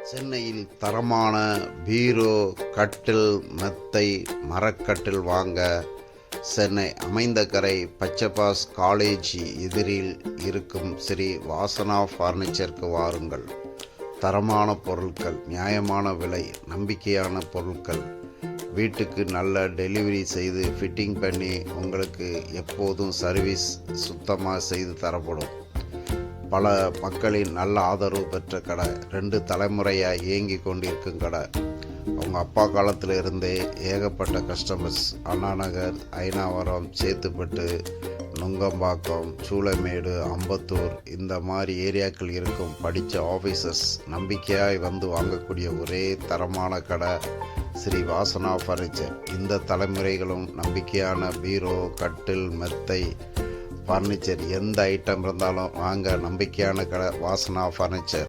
சென்னையில் தரமான பீரோ, கட்டில், மெத்தை, மரக்கட்டில் வாங்க சென்னை அமைந்தகரை பச்சைபாஸ் காலேஜ் எதிரில் இருக்கும் ஸ்ரீ வாசனா ஃபர்னிச்சருக்கு வாருங்கள். தரமான பொருட்கள், நியாயமான விலை, நம்பிக்கையான பொருட்கள், வீட்டுக்கு நல்ல டெலிவரி செய்து ஃபிட்டிங் பண்ணி உங்களுக்கு எப்போதும் சர்வீஸ் சுத்தமாக செய்து தரப்படும். பல மக்களின் நல்ல ஆதரவு பெற்ற கடை. 2 தலைமுறையாக இயங்கி கொண்டிருக்கும் கடை. அவங்க அப்பா காலத்தில் இருந்தே ஏகப்பட்ட கஸ்டமர்ஸ் அண்ணாநகர், ஐனாவரம், சேத்துப்பட்டு, நுங்கம்பாக்கம், சூளமேடு, அம்பத்தூர் இந்த மாதிரி ஏரியாக்கள் இருக்கும் படித்த ஆஃபீஸர்ஸ் நம்பிக்கையாய் வந்து வாங்கக்கூடிய ஒரே தரமான கடை ஸ்ரீ வாசனா ஃபர்னிச்சர். இந்த தலைமுறைகளும் நம்பிக்கையான பீரோ, கட்டில், மெத்தை, ஃபர்னிச்சர் எந்த ஐட்டம் இருந்தாலும் வாங்க. நம்பிக்கையான கடை வாசனா ஃபர்னிச்சர்.